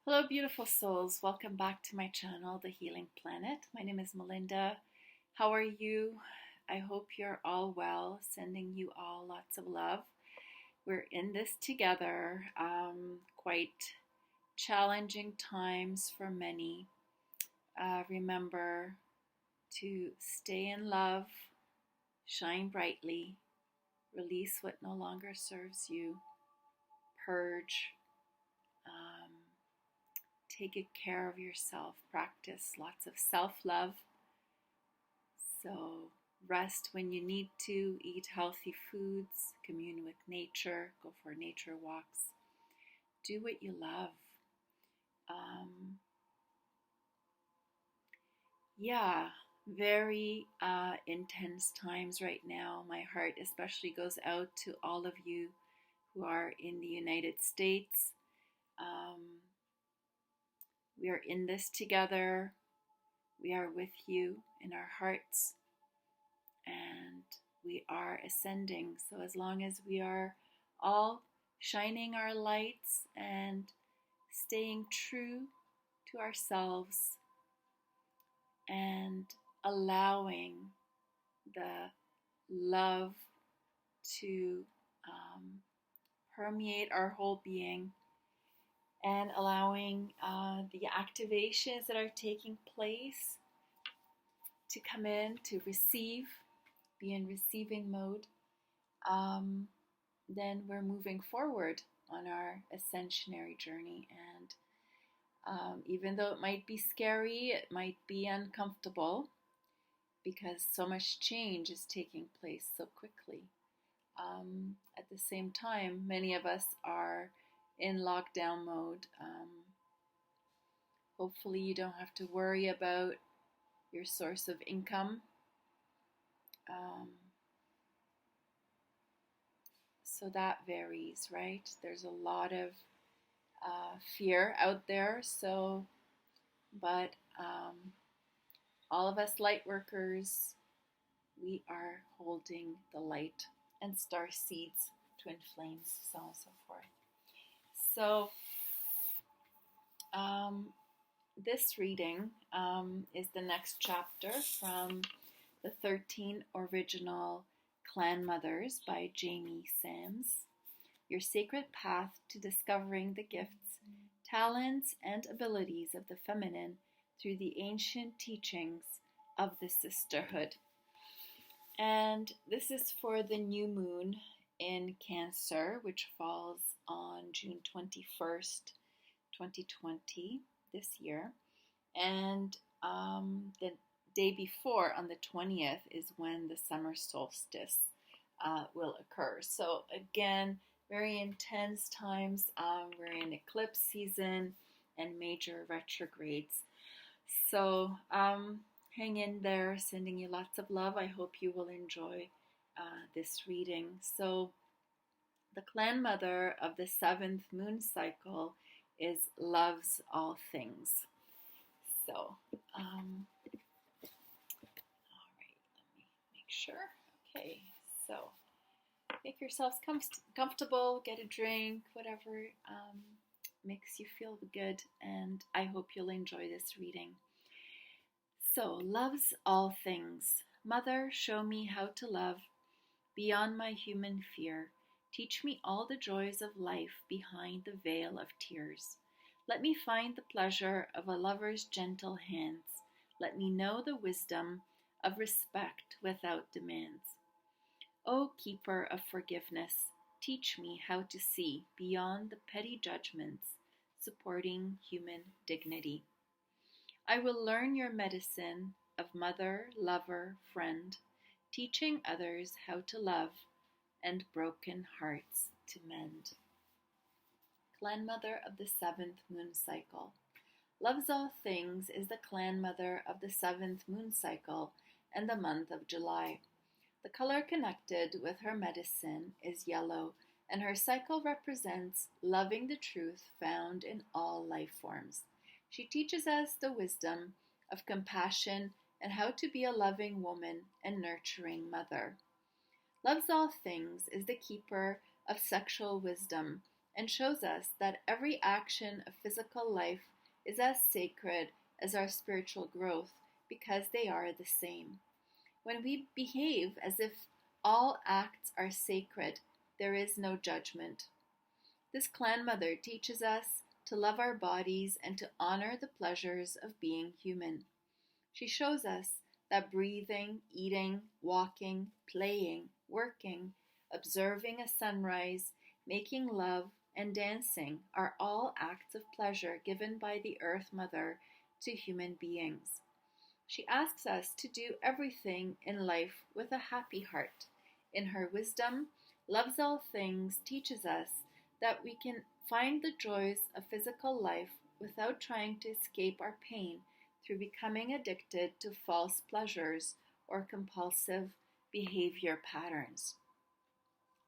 Hello, beautiful souls. Welcome back to my channel, The Healing Planet. My name is Melinda. How are you? I hope you're all well. Sending you all lots of love. We're in this together. Quite challenging times for many. Remember to stay in love, shine brightly, release what no longer serves you, purge. Take good care of yourself. Practice lots of self-love. So rest when you need to. Eat healthy foods. Commune with nature. Go for nature walks. Do what you love. Very intense times right now. My heart especially goes out to all of you who are in the United States. We are in this together. We are with you in our hearts, and we are ascending. So as long as we are all shining our lights and staying true to ourselves and allowing the love to permeate our whole being, and allowing the activations that are taking place to come in, to receive, be in receiving mode, then we're moving forward on our ascensionary journey. And even though it might be scary, it might be uncomfortable, because so much change is taking place so quickly. At the same time, many of us are in lockdown mode. Hopefully you don't have to worry about your source of income. So that varies, right? There's a lot of fear out there. But all of us light workers, we are holding the light and star seeds, twin flames, so on and so forth. So this reading is the next chapter from the 13 original Clan Mothers by Jamie Sams. Your sacred path to discovering the gifts, talents, and abilities of the feminine through the ancient teachings of the sisterhood. And this is for the new moon in Cancer, which falls on June 21st, 2020, this year. And the day before, on the 20th, is when the summer solstice will occur. So again, very intense times. We're in eclipse season and major retrogrades. So hang in there, sending you lots of love. I hope you will enjoy this reading. So the clan mother of the 7th moon cycle is loves all things. So, all right, let me make sure. Okay, so make yourselves comfortable, get a drink, whatever makes you feel good, and I hope you'll enjoy this reading. So, loves all things. Mother, show me how to love beyond my human fear. Teach me all the joys of life behind the veil of tears. Let me find the pleasure of a lover's gentle hands. Let me know the wisdom of respect without demands. O keeper of forgiveness, teach me how to see beyond the petty judgments, supporting human dignity. I will learn your medicine of mother, lover, friend, teaching others how to love and broken hearts to mend. Clan mother of the 7th moon cycle. Loves all things is the clan mother of the 7th moon cycle and the month of July. The color connected with her medicine is yellow, and her cycle represents loving the truth found in all life forms. She teaches us the wisdom of compassion and how to be a loving woman and nurturing mother. Loves all things is the keeper of sexual wisdom and shows us that every action of physical life is as sacred as our spiritual growth because they are the same. When we behave as if all acts are sacred, there is no judgment. This clan mother teaches us to love our bodies and to honor the pleasures of being human. She shows us that breathing, eating, walking, playing, working, observing a sunrise, making love, and dancing are all acts of pleasure given by the Earth Mother to human beings. She asks us to do everything in life with a happy heart. In her wisdom, Loves All Things teaches us that we can find the joys of physical life without trying to escape our pain through becoming addicted to false pleasures or compulsive behavior patterns.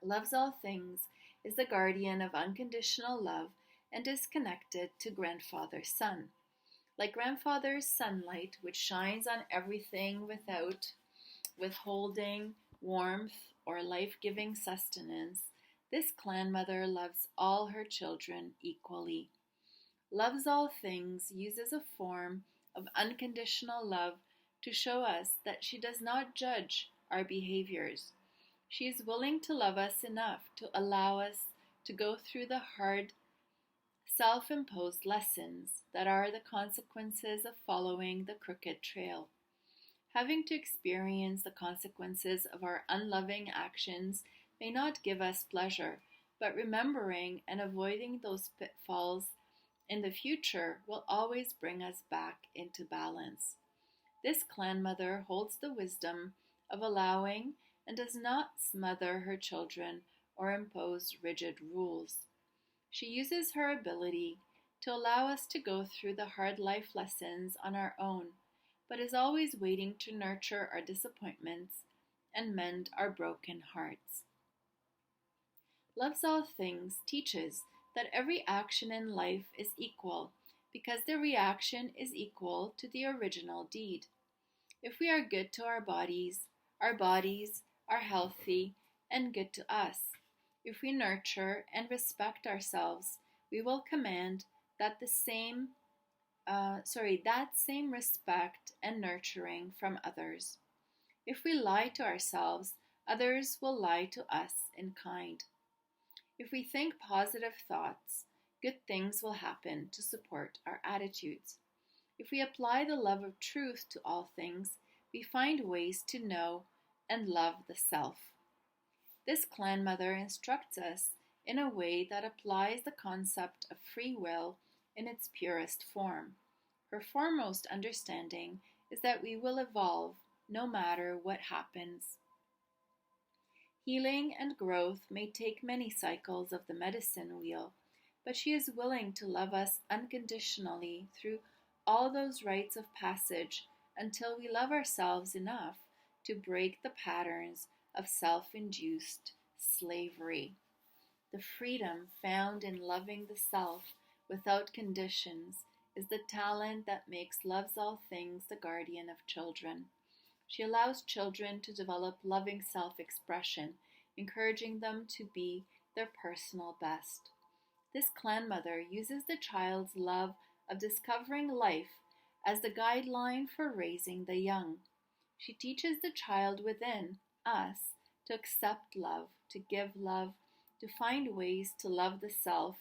Loves All Things is the guardian of unconditional love and is connected to Grandfather Sun. Like Grandfather's sunlight, which shines on everything without withholding warmth or life-giving sustenance, this clan mother loves all her children equally. Loves All Things uses a form of unconditional love to show us that she does not judge our behaviors. She is willing to love us enough to allow us to go through the hard, self-imposed lessons that are the consequences of following the crooked trail. Having to experience the consequences of our unloving actions may not give us pleasure, but remembering and avoiding those pitfalls in the future will always bring us back into balance. This clan mother holds the wisdom of allowing and does not smother her children or impose rigid rules. She uses her ability to allow us to go through the hard life lessons on our own, but is always waiting to nurture our disappointments and mend our broken hearts. Loves All Things teaches that every action in life is equal because the reaction is equal to the original deed. If we are good to our bodies are healthy and good to us. If we nurture and respect ourselves, we will command that same respect and nurturing from others. If we lie to ourselves, others will lie to us in kind. If we think positive thoughts, good things will happen to support our attitudes. If we apply the love of truth to all things, we find ways to know and love the self. This clan mother instructs us in a way that applies the concept of free will in its purest form. Her foremost understanding is that we will evolve no matter what happens. Healing and growth may take many cycles of the medicine wheel, but she is willing to love us unconditionally through all those rites of passage until we love ourselves enough to break the patterns of self-induced slavery. The freedom found in loving the self without conditions is the talent that makes Loves All Things the guardian of children. She allows children to develop loving self-expression, encouraging them to be their personal best. This clan mother uses the child's love of discovering life as the guideline for raising the young. She teaches the child within us to accept love, to give love, to find ways to love the self,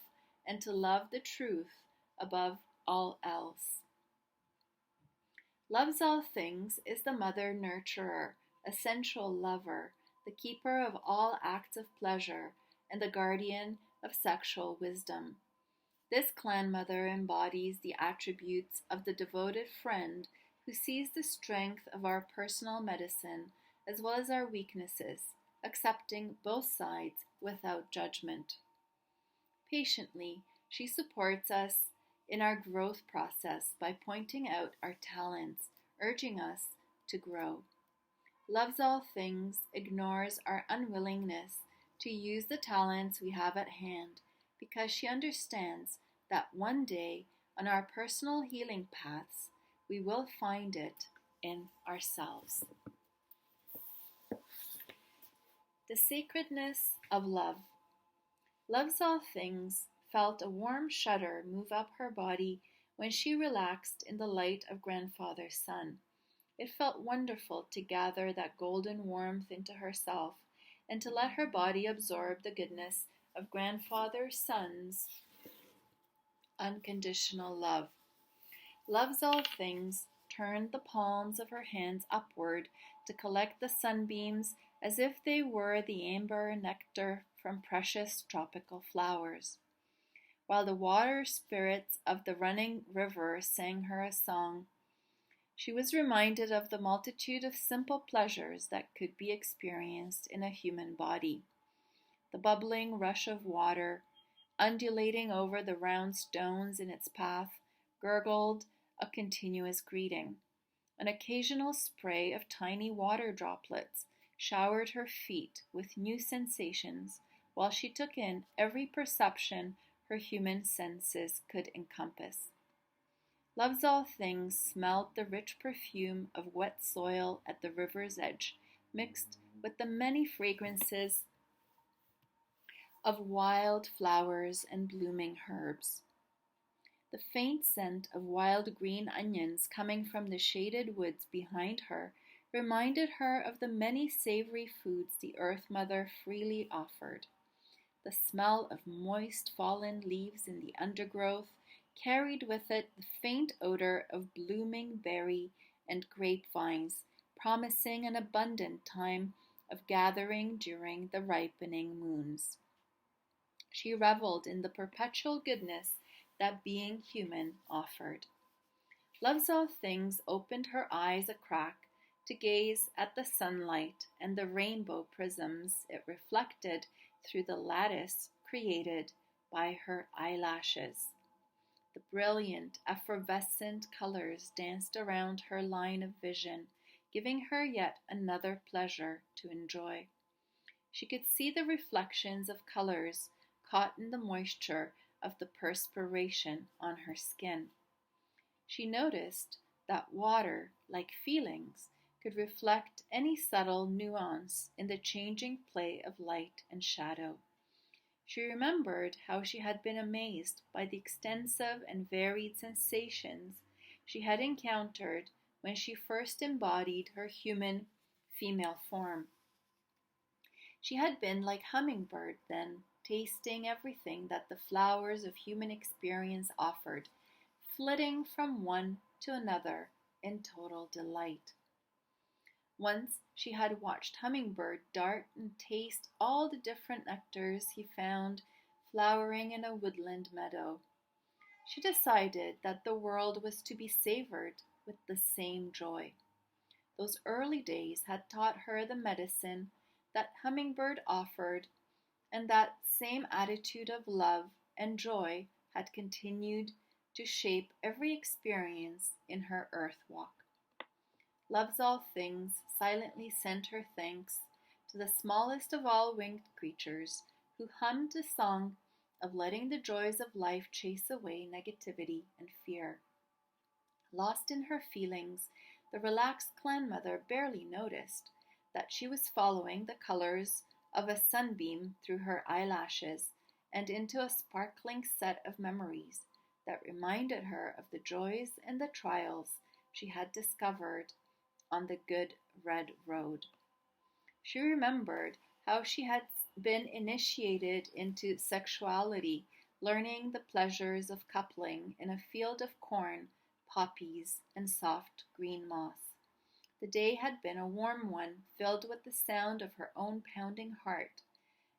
and to love the truth above all else. Loves All Things is the mother nurturer, essential lover, the keeper of all acts of pleasure, and the guardian of sexual wisdom. This clan mother embodies the attributes of the devoted friend who sees the strength of our personal medicine as well as our weaknesses, accepting both sides without judgment. Patiently, she supports us in our growth process by pointing out our talents, urging us to grow. Loves All Things ignores our unwillingness to use the talents we have at hand because she understands that one day on our personal healing paths, we will find it in ourselves. The sacredness of love. Loves All Things felt a warm shudder move up her body when she relaxed in the light of Grandfather's sun. It felt wonderful to gather that golden warmth into herself and to let her body absorb the goodness of Grandfather's Sun's unconditional love. Loves All Things turned the palms of her hands upward to collect the sunbeams as if they were the amber nectar from precious tropical flowers. While the water spirits of the running river sang her a song, she was reminded of the multitude of simple pleasures that could be experienced in a human body. The bubbling rush of water, undulating over the round stones in its path, gurgled a continuous greeting. An occasional spray of tiny water droplets showered her feet with new sensations while she took in every perception her human senses could encompass. Loves All Things smelled the rich perfume of wet soil at the river's edge, mixed with the many fragrances of wild flowers and blooming herbs. The faint scent of wild green onions coming from the shaded woods behind her reminded her of the many savory foods the Earth Mother freely offered. The smell of moist fallen leaves in the undergrowth carried with it the faint odor of blooming berry and grapevines, promising an abundant time of gathering during the ripening moons. She reveled in the perpetual goodness that being human offered. Loves All Things opened her eyes a crack to gaze at the sunlight and the rainbow prisms it reflected through the lattice created by her eyelashes. The brilliant, effervescent colors danced around her line of vision, giving her yet another pleasure to enjoy. She could see the reflections of colors caught in the moisture of the perspiration on her skin. She noticed that water, like feelings, could reflect any subtle nuance in the changing play of light and shadow. She remembered how she had been amazed by the extensive and varied sensations she had encountered when she first embodied her human female form. She had been like Hummingbird then, tasting everything that the flowers of human experience offered, flitting from one to another in total delight. Once she had watched Hummingbird dart and taste all the different nectars he found flowering in a woodland meadow. She decided that the world was to be savored with the same joy. Those early days had taught her the medicine that Hummingbird offered, and that same attitude of love and joy had continued to shape every experience in her earth walk. Loves All Things silently sent her thanks to the smallest of all winged creatures who hummed a song of letting the joys of life chase away negativity and fear. Lost in her feelings, the relaxed clan mother barely noticed that she was following the colors of a sunbeam through her eyelashes and into a sparkling set of memories that reminded her of the joys and the trials she had discovered on the good red road. She remembered how she had been initiated into sexuality, learning the pleasures of coupling in a field of corn, poppies, and soft green moss. The day had been a warm one, filled with the sound of her own pounding heart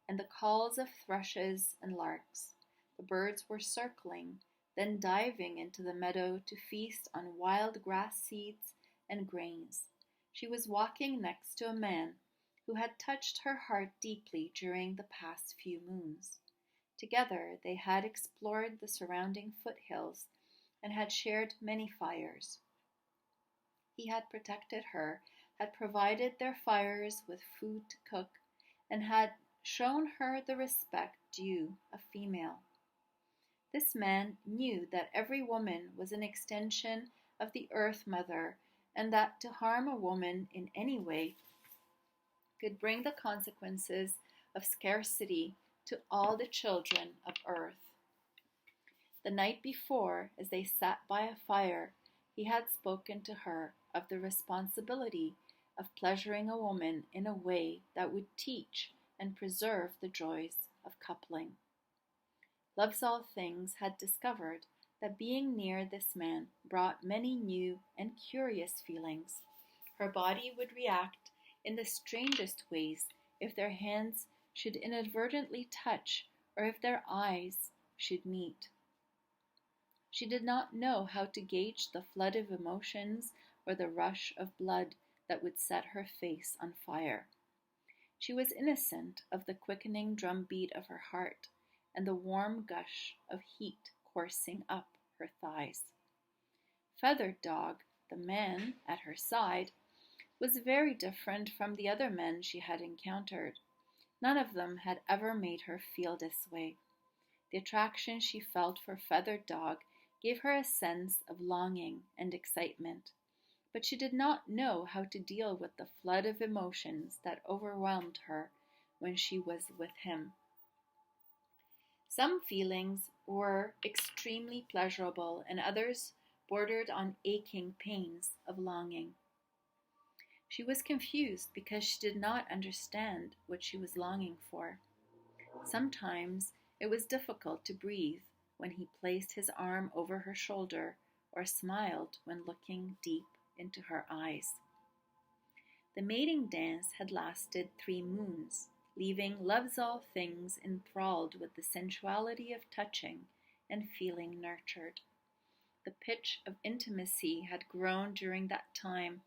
and the calls of thrushes and larks. The birds were circling, then diving into the meadow to feast on wild grass seeds and grains. She was walking next to a man who had touched her heart deeply during the past few moons. Together they had explored the surrounding foothills and had shared many fires. He had protected her, had provided their fires with food to cook, and had shown her the respect due a female. This man knew that every woman was an extension of the Earth Mother, and that to harm a woman in any way could bring the consequences of scarcity to all the children of earth. The night before, as they sat by a fire, he had spoken to her of the responsibility of pleasuring a woman in a way that would teach and preserve the joys of coupling. Loves All Things had discovered that being near this man brought many new and curious feelings. Her body would react in the strangest ways if their hands should inadvertently touch or if their eyes should meet. She did not know how to gauge the flood of emotions or the rush of blood that would set her face on fire. She was innocent of the quickening drumbeat of her heart and the warm gush of heat coursing up her thighs. Feathered Dog, the man at her side, was very different from the other men she had encountered. None of them had ever made her feel this way. The attraction she felt for Feathered Dog gave her a sense of longing and excitement, but she did not know how to deal with the flood of emotions that overwhelmed her when she was with him. Some feelings were extremely pleasurable, and others bordered on aching pains of longing. She was confused because she did not understand what she was longing for. Sometimes it was difficult to breathe when he placed his arm over her shoulder or smiled when looking deep into her eyes. The mating dance had lasted 3 moons, leaving Loves All Things enthralled with the sensuality of touching and feeling nurtured. The pitch of intimacy had grown during that time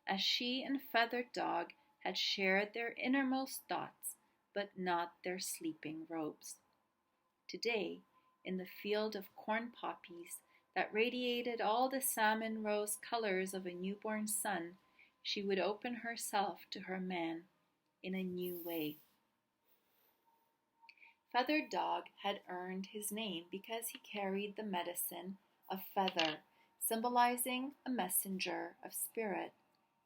as she and Feathered Dog had shared their innermost thoughts, but not their sleeping robes. Today, in the field of corn poppies that radiated all the salmon rose colors of a newborn sun, she would open herself to her man in a new way. Feathered Dog had earned his name because he carried the medicine of feather, symbolizing a messenger of spirit,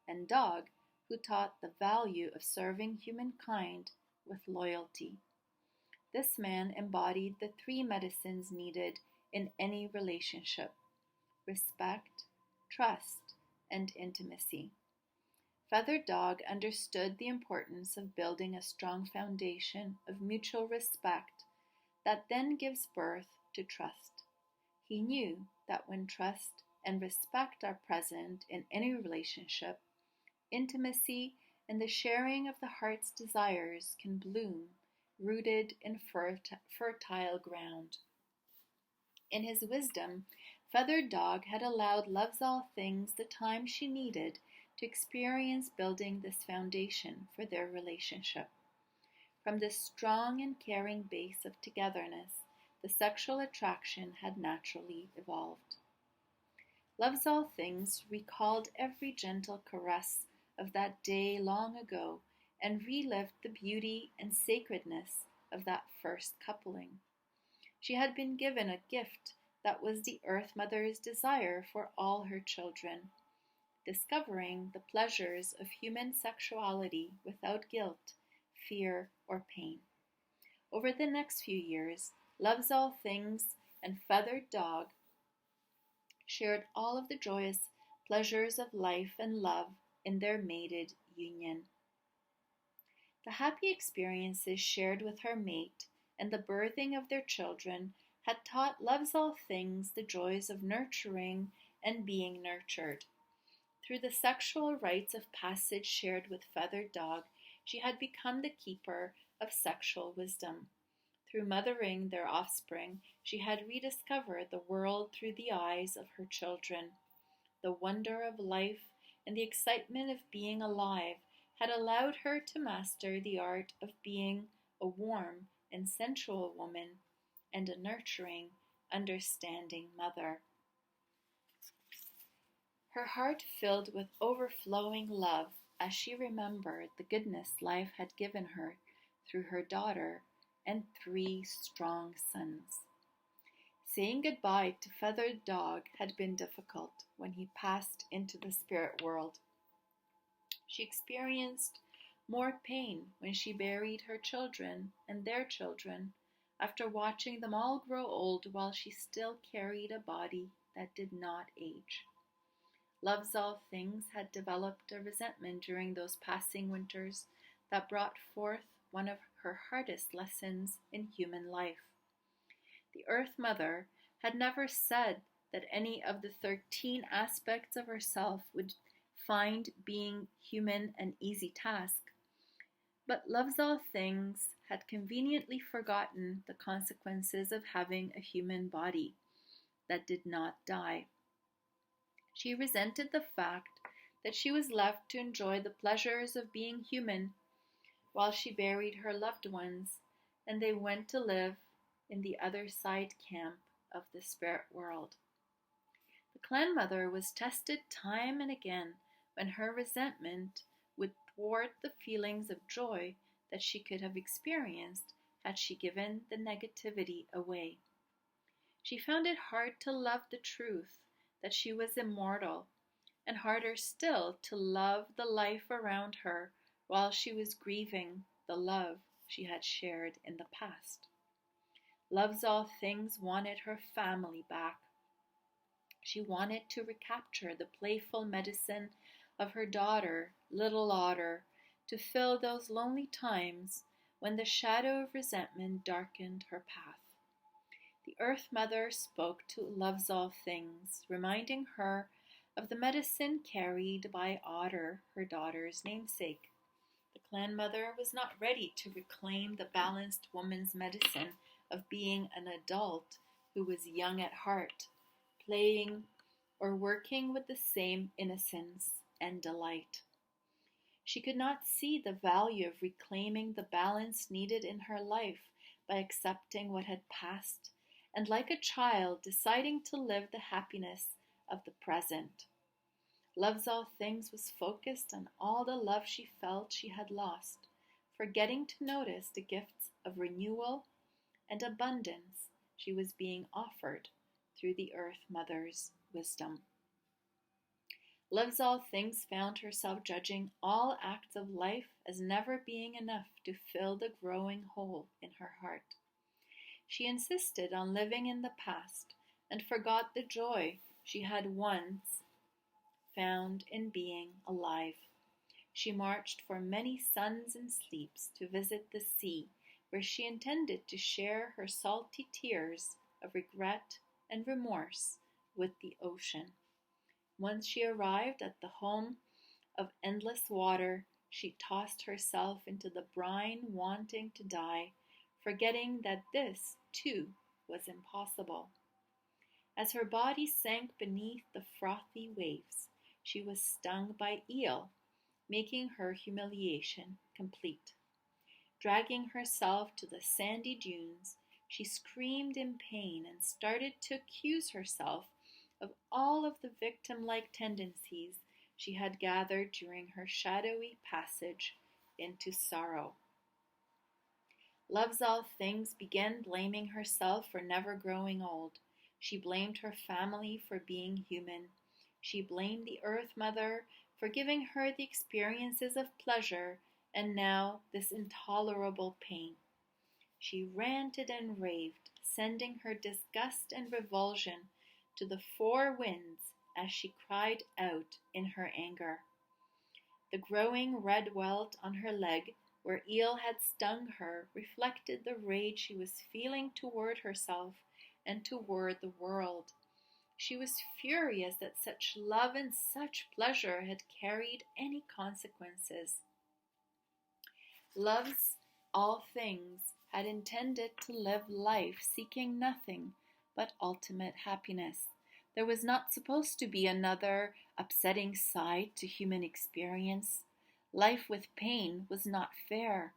and Dog, who taught the value of serving humankind with loyalty. This man embodied the 3 medicines needed in any relationship: respect, trust, and intimacy. Feathered Dog understood the importance of building a strong foundation of mutual respect that then gives birth to trust. He knew that when trust and respect are present in any relationship, intimacy and the sharing of the heart's desires can bloom, rooted in fertile ground. In his wisdom, Feathered Dog had allowed Loves All Things the time she needed to experience building this foundation for their relationship. From this strong and caring base of togetherness, the sexual attraction had naturally evolved. Loves All Things recalled every gentle caress of that day long ago and relived the beauty and sacredness of that first coupling. She had been given a gift that was the Earth Mother's desire for all her children, discovering the pleasures of human sexuality without guilt, fear, or pain. Over the next few years, Loves All Things and Feathered Dog shared all of the joyous pleasures of life and love in their mated union. The happy experiences shared with her mate and the birthing of their children had taught Loves All Things the joys of nurturing and being nurtured. Through the sexual rites of passage shared with Feathered Dog, she had become the keeper of sexual wisdom. Through mothering their offspring, she had rediscovered the world through the eyes of her children. The wonder of life and the excitement of being alive had allowed her to master the art of being a warm and sensual woman and a nurturing, understanding mother. Her heart filled with overflowing love as she remembered the goodness life had given her through her daughter and 3 strong sons. Saying goodbye to Feathered Dog had been difficult when he passed into the spirit world. She experienced more pain when she buried her children and their children after watching them all grow old while she still carried a body that did not age. Loves All Things had developed a resentment during those passing winters that brought forth one of her hardest lessons in human life. The Earth Mother had never said that any of the 13 aspects of herself would find being human an easy task, but Loves All Things had conveniently forgotten the consequences of having a human body that did not die. She resented the fact that she was left to enjoy the pleasures of being human while she buried her loved ones and they went to live in the other side camp of the spirit world. The clan mother was tested time and again when her resentment would thwart the feelings of joy that she could have experienced had she given the negativity away. She found it hard to love the truth that she was immortal, and harder still to love the life around her while she was grieving the love she had shared in the past. Loves All Things wanted her family back. She wanted to recapture the playful medicine of her daughter, Little Otter, to fill those lonely times when the shadow of resentment darkened her path. The Earth Mother spoke to Loves All Things, reminding her of the medicine carried by Otter, her daughter's namesake. The clan mother was not ready to reclaim the balanced woman's medicine of being an adult who was young at heart, playing or working with the same innocence and delight. She could not see the value of reclaiming the balance needed in her life by accepting what had passed and, like a child, deciding to live the happiness of the present. Loves All Things was focused on all the love she felt she had lost, forgetting to notice the gifts of renewal and abundance she was being offered through the Earth Mother's wisdom. Loves All Things found herself judging all acts of life as never being enough to fill the growing hole in her heart. She insisted on living in the past and forgot the joy she had once found in being alive. She marched for many suns and sleeps to visit the sea, where she intended to share her salty tears of regret and remorse with the ocean. Once she arrived at the home of endless water, she tossed herself into the brine, wanting to die, forgetting that this, too, was impossible. As her body sank beneath the frothy waves, she was stung by eel, making her humiliation complete. Dragging herself to the sandy dunes, she screamed in pain and started to accuse herself of all of the victim-like tendencies she had gathered during her shadowy passage into sorrow. Loves All Things began blaming herself for never growing old. She blamed her family for being human. She blamed the Earth Mother for giving her the experiences of pleasure and now this intolerable pain. She ranted and raved, sending her disgust and revulsion to the four winds as she cried out in her anger. The growing red welt on her leg where eel had stung her reflected the rage she was feeling toward herself and toward the world. She was furious that such love and such pleasure had carried any consequences. Loves All Things had intended to live life seeking nothing but ultimate happiness. There was not supposed to be another upsetting side to human experience. Life with pain was not fair.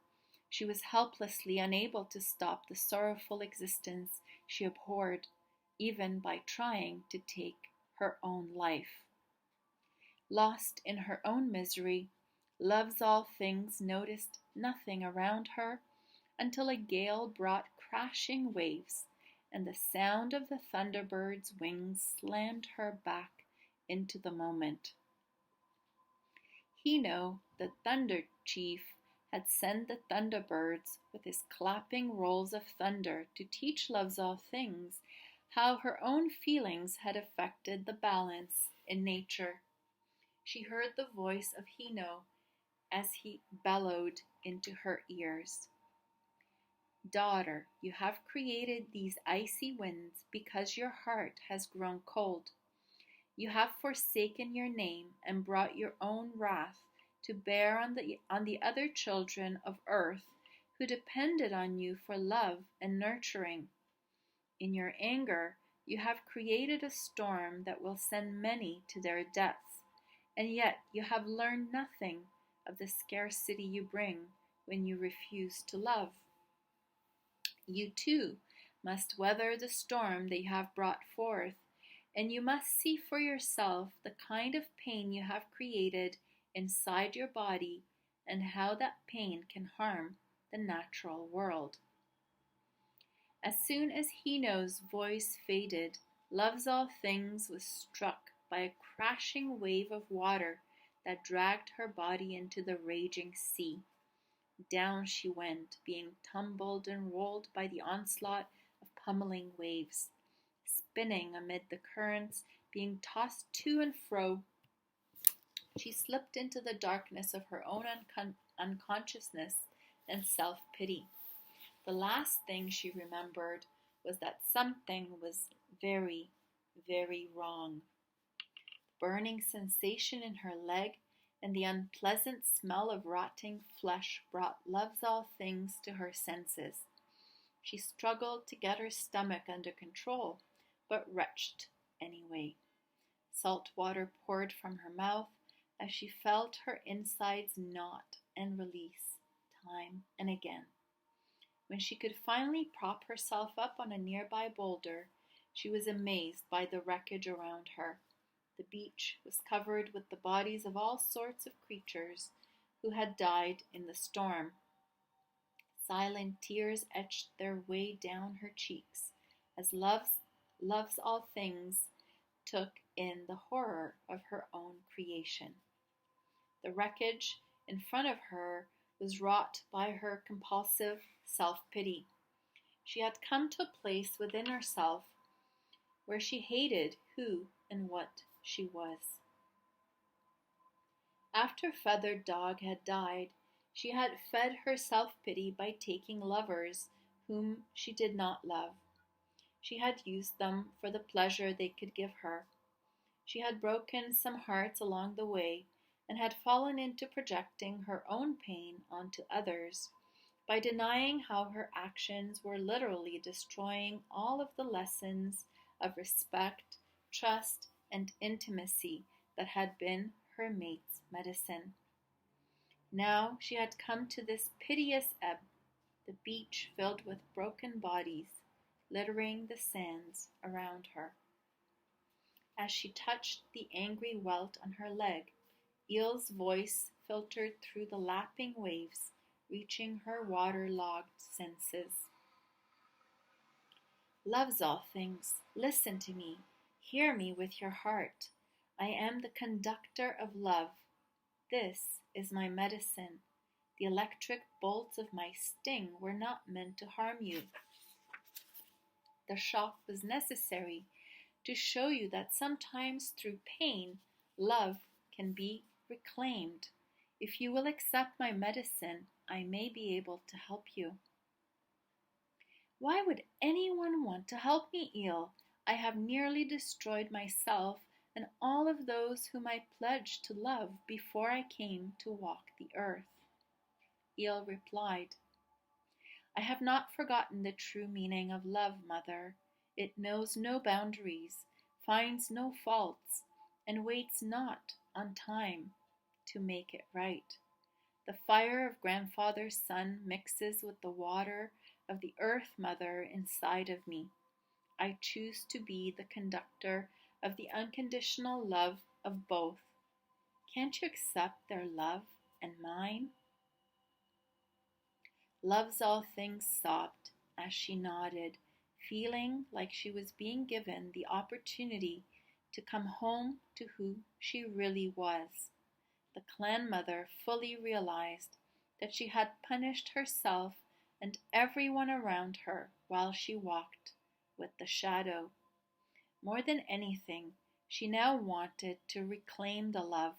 She was helplessly unable to stop the sorrowful existence she abhorred, even by trying to take her own life. Lost in her own misery, Loves All Things noticed nothing around her until a gale brought crashing waves, and the sound of the thunderbird's wings slammed her back into the moment. Hino, the Thunder Chief, had sent the thunderbirds with his clapping rolls of thunder to teach Loves All Things how her own feelings had affected the balance in nature. She heard the voice of Hino as he bellowed into her ears. Daughter, you have created these icy winds because your heart has grown cold. You have forsaken your name and brought your own wrath to bear on the other children of earth who depended on you for love and nurturing. In your anger, you have created a storm that will send many to their deaths, and yet you have learned nothing of the scarcity you bring when you refuse to love. You too must weather the storm that you have brought forth, and you must see for yourself the kind of pain you have created inside your body and how that pain can harm the natural world. As soon as Hino's voice faded, Loves All Things was struck by a crashing wave of water that dragged her body into the raging sea. Down she went, being tumbled and rolled by the onslaught of pummeling waves. Spinning amid the currents, being tossed to and fro, she slipped into the darkness of her own unconsciousness and self-pity. The last thing she remembered was that something was very, very wrong. The burning sensation in her leg and the unpleasant smell of rotting flesh brought Loves All Things to her senses. She struggled to get her stomach under control, but retched anyway. Salt water poured from her mouth as she felt her insides knot and release time and again. When she could finally prop herself up on a nearby boulder, she was amazed by the wreckage around her. The beach was covered with the bodies of all sorts of creatures who had died in the storm. Silent tears etched their way down her cheeks as Loves All Things took in the horror of her own creation. The wreckage in front of her was wrought by her compulsive self-pity. She had come to a place within herself where she hated who and what she was. After Feathered Dog had died, she had fed her self-pity by taking lovers whom she did not love. She had used them for the pleasure they could give her. She had broken some hearts along the way and had fallen into projecting her own pain onto others by denying how her actions were literally destroying all of the lessons of respect, trust, and intimacy that had been her mate's medicine. Now she had come to this piteous ebb, the beach filled with broken bodies, littering the sands around her. As she touched the angry welt on her leg, Eel's voice filtered through the lapping waves, reaching her waterlogged senses. Loves All Things, listen to me. Hear me with your heart. I am the conductor of love. This is my medicine. The electric bolts of my sting were not meant to harm you. The shock was necessary to show you that sometimes through pain, love can be reclaimed. If you will accept my medicine, I may be able to help you. Why would anyone want to help me, Eel? I have nearly destroyed myself and all of those whom I pledged to love before I came to walk the earth. Eel replied, I have not forgotten the true meaning of love, Mother. It knows no boundaries, finds no faults, and waits not on time to make it right. The fire of Grandfather's Sun mixes with the water of the Earth Mother inside of me. I choose to be the conductor of the unconditional love of both. Can't you accept their love and mine? Loves All Things sobbed as she nodded, feeling like she was being given the opportunity to come home to who she really was. The clan mother fully realized that she had punished herself and everyone around her while she walked with the shadow. More than anything, she now wanted to reclaim the love,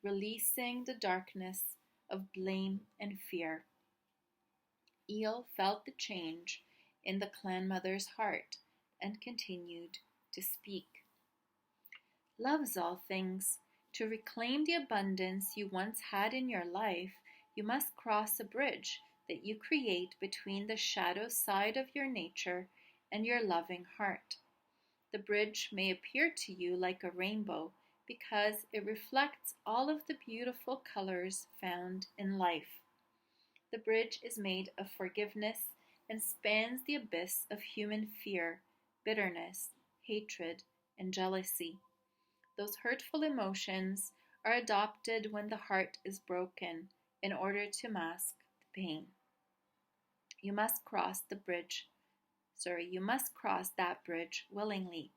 releasing the darkness of blame and fear. Eel felt the change in the clan mother's heart and continued to speak. Loves all things. To reclaim the abundance you once had in your life, you must cross a bridge that you create between the shadow side of your nature and your loving heart. The bridge may appear to you like a rainbow because it reflects all of the beautiful colors found in life. The bridge is made of forgiveness and spans the abyss of human fear, bitterness, hatred, and jealousy. Those hurtful emotions are adopted when the heart is broken in order to mask the pain. You must cross that bridge willingly.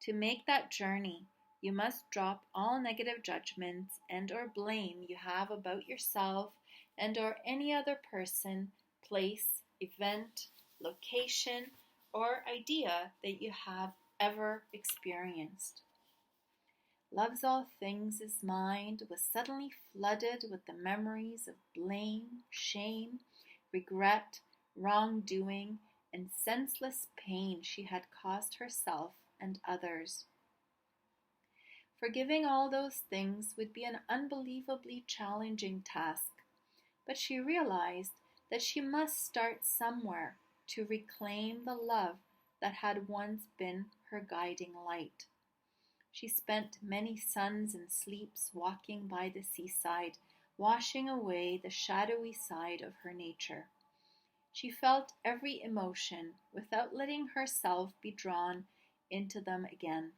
To make that journey, you must drop all negative judgments and or blame you have about yourself and or any other person, place, event, location, or idea that you have ever experienced. Loves all things' mind was suddenly flooded with the memories of blame, shame, regret, wrongdoing, and senseless pain she had caused herself and others. Forgiving all those things would be an unbelievably challenging task, but she realized that she must start somewhere to reclaim the love that had once been her guiding light. She spent many suns and sleeps walking by the seaside, washing away the shadowy side of her nature. She felt every emotion without letting herself be drawn into them again.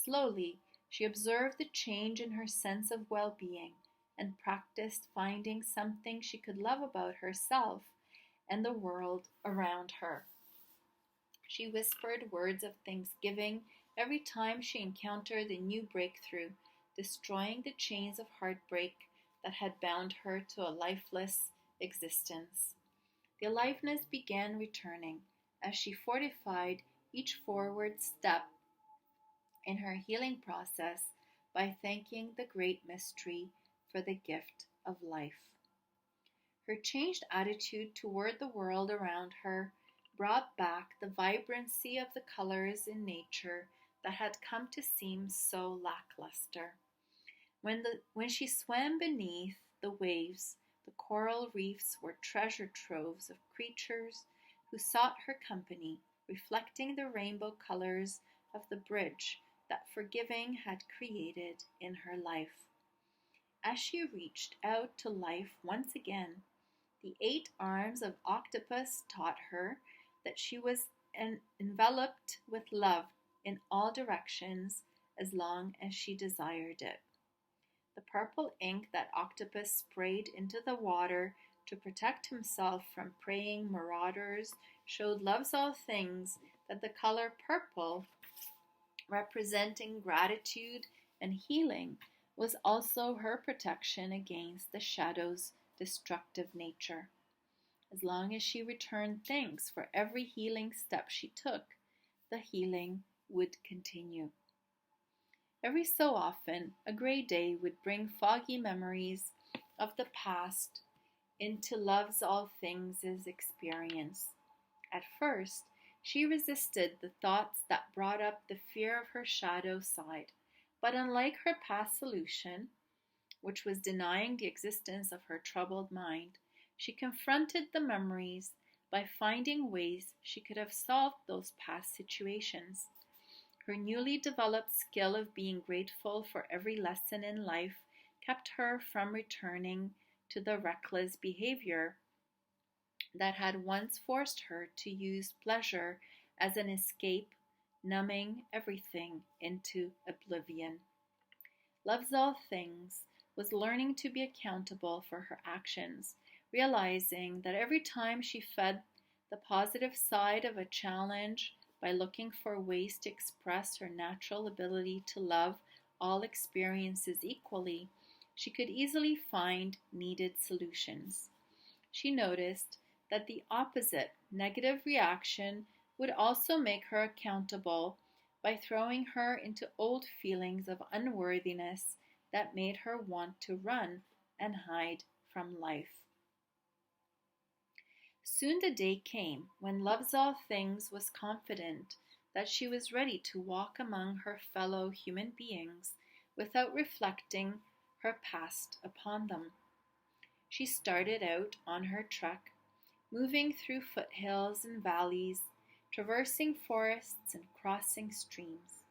Slowly, she observed the change in her sense of well-being and practiced finding something she could love about herself and the world around her. She whispered words of thanksgiving every time she encountered a new breakthrough, destroying the chains of heartbreak that had bound her to a lifeless existence. The aliveness began returning as she fortified each forward step in her healing process by thanking the great mystery for the gift of life. Her changed attitude toward the world around her brought back the vibrancy of the colors in nature that had come to seem so lackluster. When she swam beneath the waves, the coral reefs were treasure troves of creatures who sought her company, reflecting the rainbow colors of the bridge that forgiving had created in her life. As she reached out to life once again, the 8 arms of octopus taught her that she was enveloped with love in all directions as long as she desired it. The purple ink that octopus sprayed into the water to protect himself from preying marauders showed loves all things that the color purple, representing gratitude and healing, was also her protection against the shadow's destructive nature. As long as she returned thanks for every healing step she took, the healing would continue. Every so often, a gray day would bring foggy memories of the past into Love's All Things' experience. At first, she resisted the thoughts that brought up the fear of her shadow side, but unlike her past solution, which was denying the existence of her troubled mind, she confronted the memories by finding ways she could have solved those past situations. Her newly developed skill of being grateful for every lesson in life kept her from returning to the reckless behavior that had once forced her to use pleasure as an escape, numbing everything into oblivion. Loves All Things was learning to be accountable for her actions, realizing that every time she fed the positive side of a challenge by looking for ways to express her natural ability to love all experiences equally, she could easily find needed solutions. She noticed that the opposite, negative reaction, would also make her accountable by throwing her into old feelings of unworthiness that made her want to run and hide from life. Soon the day came when Loves All Things was confident that she was ready to walk among her fellow human beings without reflecting her past upon them. She started out on her trek, moving through foothills and valleys, traversing forests and crossing streams.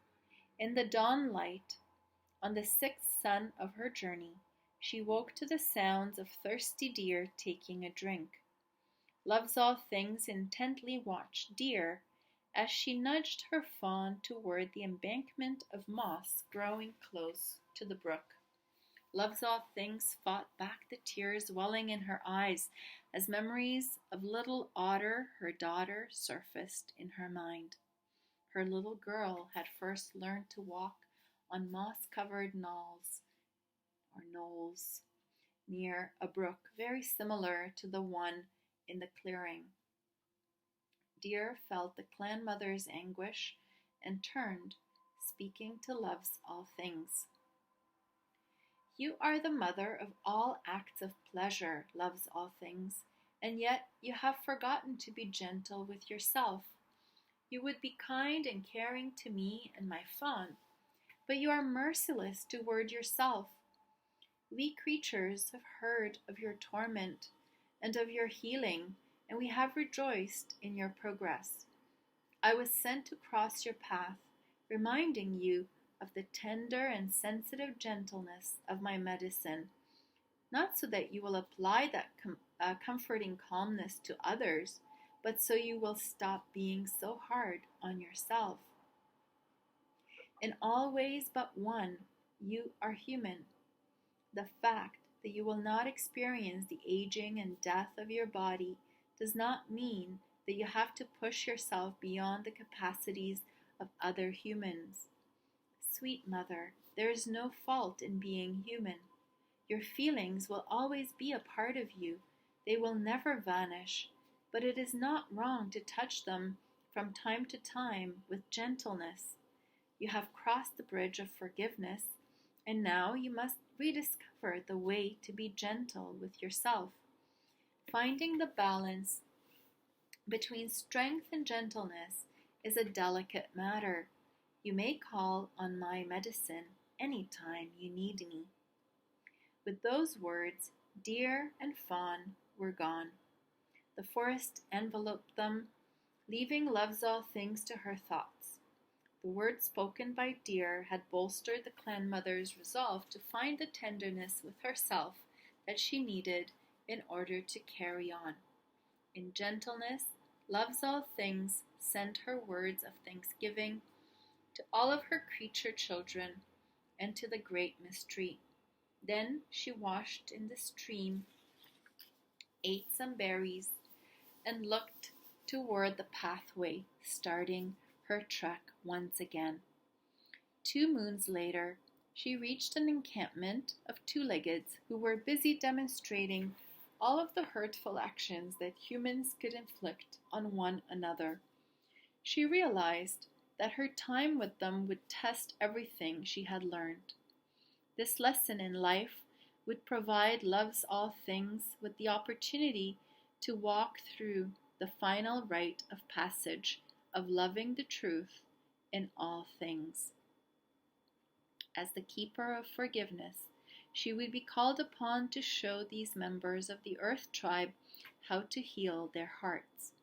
In the dawn light, on the sixth sun of her journey, she woke to the sounds of thirsty deer taking a drink. Loves All Things intently watched Deer as she nudged her fawn toward the embankment of moss growing close to the brook. Loves All Things fought back the tears welling in her eyes as memories of little Otter, her daughter, surfaced in her mind. Her little girl had first learned to walk on moss-covered knolls near a brook very similar to the one in the clearing. Deer felt the clan mother's anguish and turned, speaking to Loves All Things. You are the mother of all acts of pleasure, Loves All Things, and yet you have forgotten to be gentle with yourself. You would be kind and caring to me and my fawn, but you are merciless toward yourself. We creatures have heard of your torment and of your healing, and we have rejoiced in your progress. I was sent to cross your path, reminding you of the tender and sensitive gentleness of my medicine, not so that you will apply that comforting calmness to others, but so you will stop being so hard on yourself. In all ways but one, you are human. The fact that you will not experience the aging and death of your body does not mean that you have to push yourself beyond the capacities of other humans. Sweet mother, there is no fault in being human. Your feelings will always be a part of you. They will never vanish, but it is not wrong to touch them from time to time with gentleness. You have crossed the bridge of forgiveness, and now you must rediscover the way to be gentle with yourself. Finding the balance between strength and gentleness is a delicate matter. You may call on my medicine any time you need me. With those words, Deer and Fawn were gone. The forest enveloped them, leaving Loves All Things to her thoughts. The words spoken by Deer had bolstered the clan mother's resolve to find the tenderness with herself that she needed in order to carry on. In gentleness, Loves All Things sent her words of thanksgiving to all of her creature children and to the great mystery. Then she washed in the stream, ate some berries, and looked toward the pathway, starting her trek once again. 2 moons later, she reached an encampment of two-leggeds who were busy demonstrating all of the hurtful actions that humans could inflict on one another. She realized that her time with them would test everything she had learned. This lesson in life would provide Loves All Things with the opportunity to walk through the final rite of passage of loving the truth in all things. As the keeper of forgiveness, she would be called upon to show these members of the Earth tribe how to heal their hearts.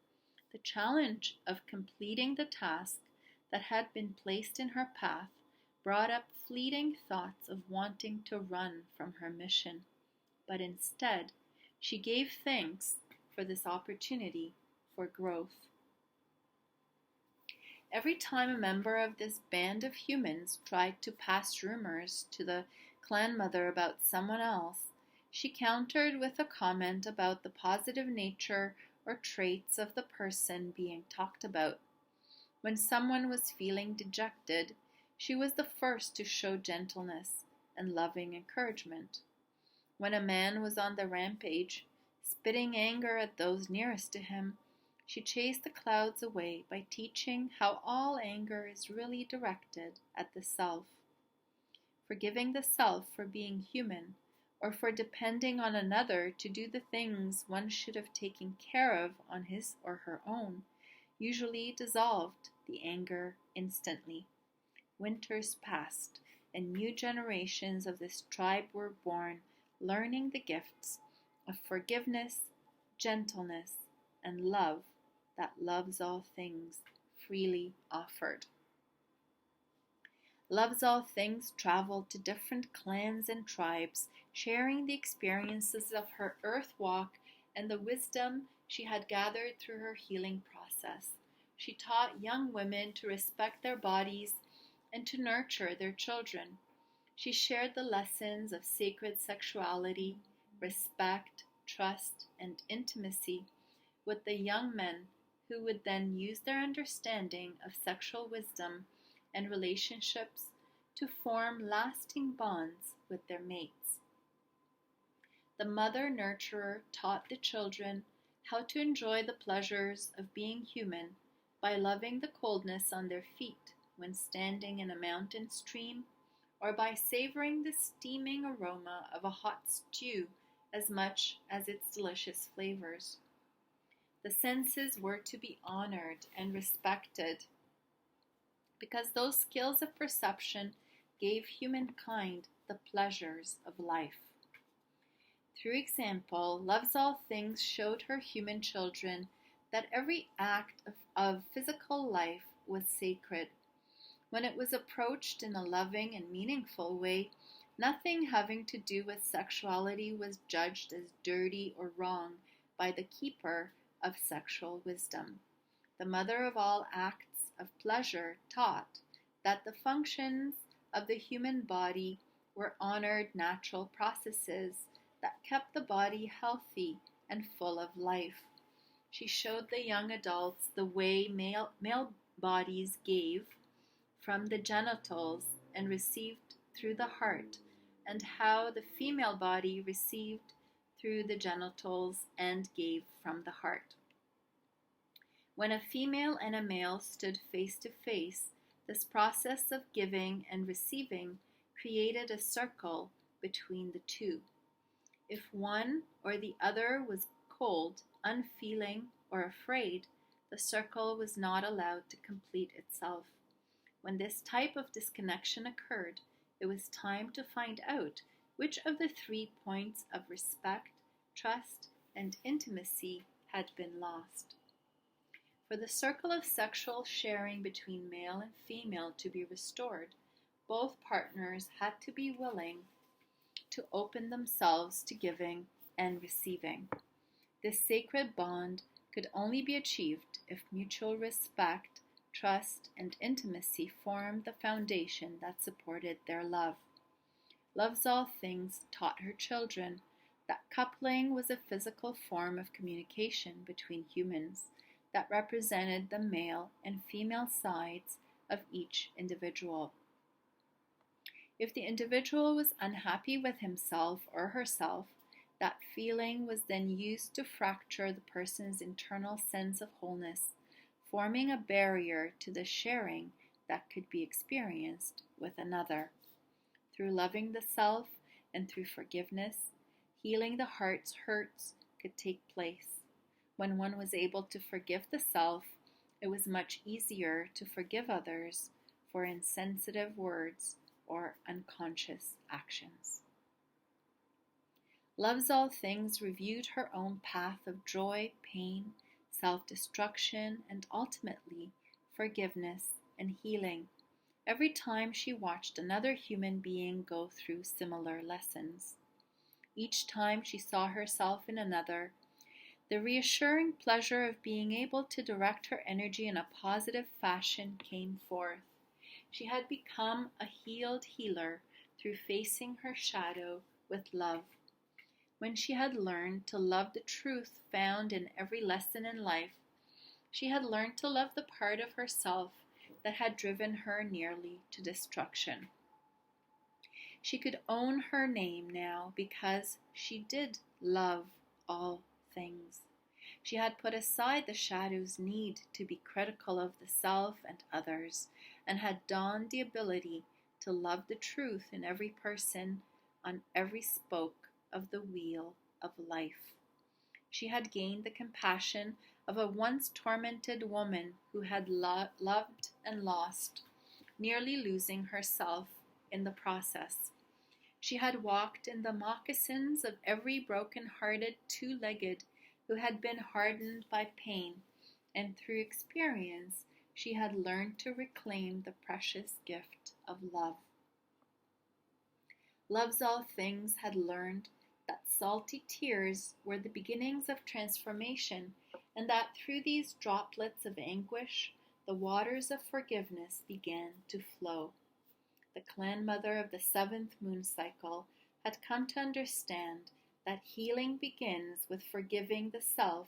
The challenge of completing the task that had been placed in her path brought up fleeting thoughts of wanting to run from her mission, but instead she gave thanks for this opportunity for growth. Every time a member of this band of humans tried to pass rumors to the clan mother about someone else, she countered with a comment about the positive nature or traits of the person being talked about. When someone was feeling dejected, she was the first to show gentleness and loving encouragement. When a man was on the rampage, spitting anger at those nearest to him, she chased the clouds away by teaching how all anger is really directed at the self. Forgiving the self for being human, or for depending on another to do the things one should have taken care of on his or her own, usually dissolved the anger instantly. Winters passed, and new generations of this tribe were born, learning the gifts of forgiveness, gentleness, and love that loves all things, freely offered. Loves All Things traveled to different clans and tribes, sharing the experiences of her earth walk and the wisdom she had gathered through her healing process. She taught young women to respect their bodies and to nurture their children. She shared the lessons of sacred sexuality, respect, trust, and intimacy with the young men who would then use their understanding of sexual wisdom and relationships to form lasting bonds with their mates. The mother nurturer taught the children how to enjoy the pleasures of being human by loving the coldness on their feet when standing in a mountain stream, or by savoring the steaming aroma of a hot stew as much as its delicious flavors. The senses were to be honored and respected because those skills of perception gave humankind the pleasures of life. Through example, Loves All Things showed her human children that every act of physical life was sacred. When it was approached in a loving and meaningful way, nothing having to do with sexuality was judged as dirty or wrong by the keeper of sexual wisdom. The mother of all acts of pleasure taught that the functions of the human body were honored natural processes that kept the body healthy and full of life. She showed the young adults the way male bodies gave from the genitals and received through the heart, and how the female body received through the genitals and gave from the heart. When a female and a male stood face to face, this process of giving and receiving created a circle between the two. If one or the other was cold, unfeeling, or afraid, the circle was not allowed to complete itself. When this type of disconnection occurred, it was time to find out which of the 3 points of respect, trust, and intimacy had been lost. For the circle of sexual sharing between male and female to be restored, both partners had to be willing to open themselves to giving and receiving. This sacred bond could only be achieved if mutual respect, trust, and intimacy formed the foundation that supported their love. Loves All Things taught her children that coupling was a physical form of communication between humans that represented the male and female sides of each individual. If the individual was unhappy with himself or herself, that feeling was then used to fracture the person's internal sense of wholeness, forming a barrier to the sharing that could be experienced with another. Through loving the self and through forgiveness, healing the heart's hurts could take place. When one was able to forgive the self, it was much easier to forgive others for insensitive words or unconscious actions. Loves All Things reviewed her own path of joy, pain, self-destruction, and ultimately forgiveness and healing every time she watched another human being go through similar lessons. Each time she saw herself in another, the reassuring pleasure of being able to direct her energy in a positive fashion came forth. She had become a healed healer through facing her shadow with love. When she had learned to love the truth found in every lesson in life, she had learned to love the part of herself that had driven her nearly to destruction. She could own her name now because she did love all things. She had put aside the shadow's need to be critical of the self and others, and had donned the ability to love the truth in every person on every spoke of the wheel of life. She had gained the compassion of a once tormented woman who had loved and lost, nearly losing herself in the process. She had walked in the moccasins of every broken-hearted two-legged who had been hardened by pain, and through experience she had learned to reclaim the precious gift of love. Loves All Things had learned that salty tears were the beginnings of transformation, and that through these droplets of anguish the waters of forgiveness began to flow. The clan mother of the 7th moon cycle had come to understand that healing begins with forgiving the self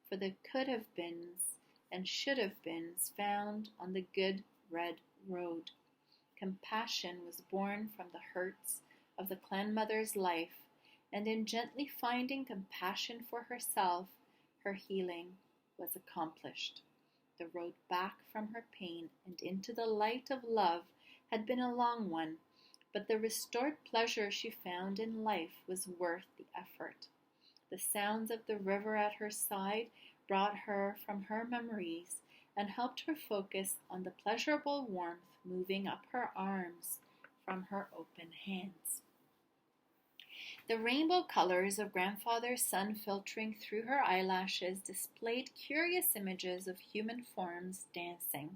for the could have beens and should have beens found on the good red road. Compassion was born from the hurts of the clan mother's life, and in gently finding compassion for herself, her healing was accomplished. The road back from her pain and into the light of love had been a long one, but the restored pleasure she found in life was worth the effort. The sounds of the river at her side brought her from her memories and helped her focus on the pleasurable warmth moving up her arms from her open hands. The rainbow colors of grandfather's sun filtering through her eyelashes displayed curious images of human forms dancing.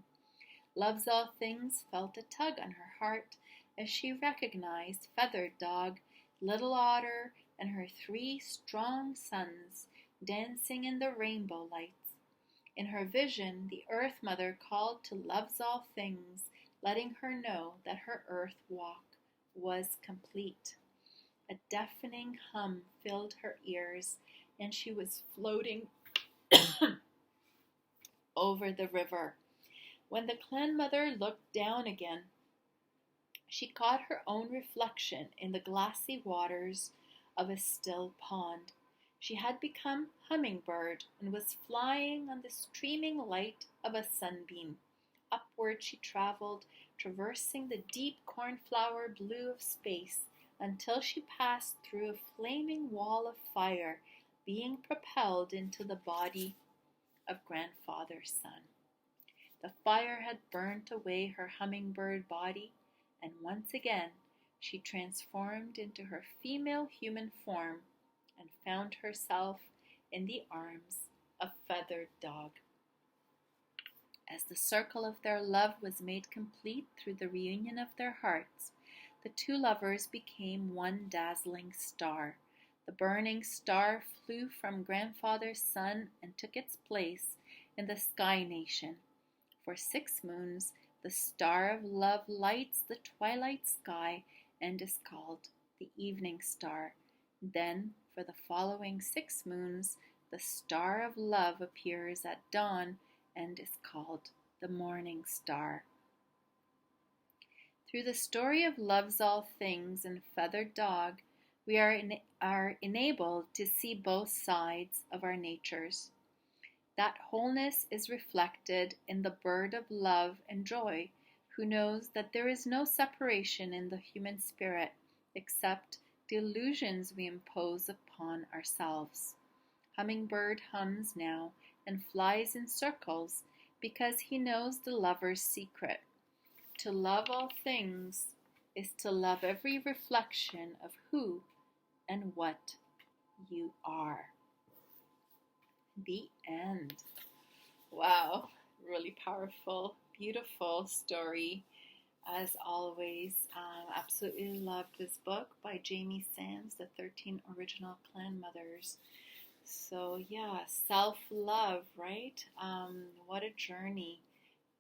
Loves All Things felt a tug on her heart as she recognized Feathered Dog, Little Otter, and her 3 strong sons dancing in the rainbow lights. In her vision, the Earth Mother called to Loves All Things, letting her know that her earth walk was complete. A deafening hum filled her ears, and she was floating over the river. When the clan mother looked down again, she caught her own reflection in the glassy waters of a still pond. She had become Hummingbird and was flying on the streaming light of a sunbeam. Upward she traveled, traversing the deep cornflower blue of space until she passed through a flaming wall of fire, being propelled into the body of Grandfather's Sun. The fire had burnt away her hummingbird body, and once again she transformed into her female human form and found herself in the arms of Feathered Dog. As the circle of their love was made complete through the reunion of their hearts, the 2 lovers became one dazzling star. The burning star flew from Grandfather's Sun and took its place in the Sky Nation. For 6 moons, the star of love lights the twilight sky and is called the evening star. Then, for the following 6 moons, the star of love appears at dawn and is called the morning star. Through the story of Loves All Things and Feathered Dog, we are enabled to see both sides of our natures. That wholeness is reflected in the bird of love and joy, who knows that there is no separation in the human spirit except the illusions we impose upon ourselves. Hummingbird hums now and flies in circles because he knows the lover's secret. To love all things is to love every reflection of who and what you are. The end. Wow, really powerful, beautiful story. As always, absolutely love this book by Jamie Sands, The 13 Original Clan Mothers. So yeah, self-love, right? What a journey.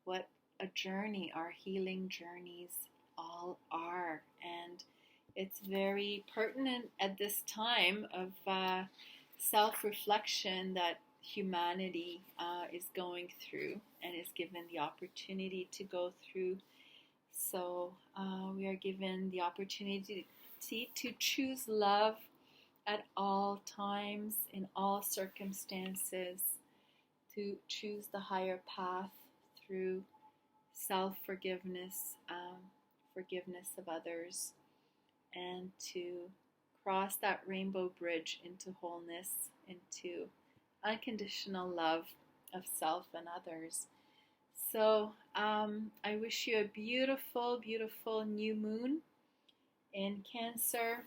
What a journey our healing journeys all are. And it's very pertinent at this time of self-reflection that humanity is going through and is given the opportunity to go through So we are given the opportunity to choose love at all times, in all circumstances, to choose the higher path through self-forgiveness, forgiveness of others, and to cross that rainbow bridge into wholeness, into unconditional love of self and others. So I wish you a beautiful, beautiful new moon in Cancer,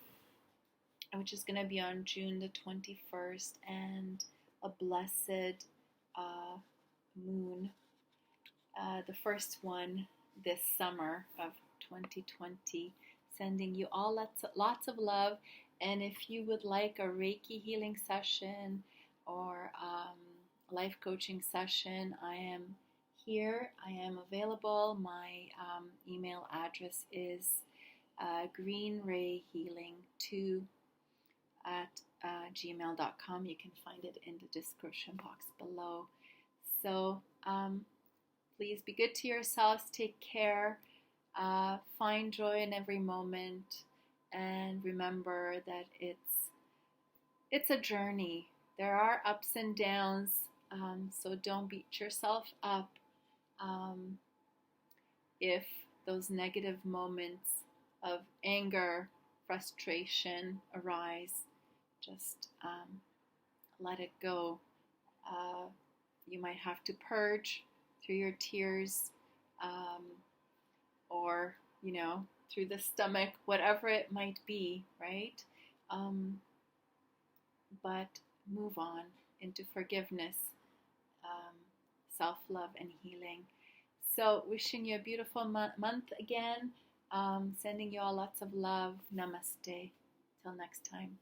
which is going to be on June the 21st, and a blessed moon, the first one this summer of 2020. Sending you all lots of love. And if you would like a Reiki healing session or life coaching session, I am here. I am available. My email address is greenrayhealing2@gmail.com. You can find it in the description box below. So please be good to yourselves. Take care. Find joy in every moment, and remember that it's a journey. There are ups and downs, so don't beat yourself up if those negative moments of anger, frustration arise. Just let it go. You might have to purge through your tears, or through the stomach, whatever it might be, right? But move on into forgiveness, self-love, and healing. So wishing you a beautiful month again, sending you all lots of love. Namaste. Till next time.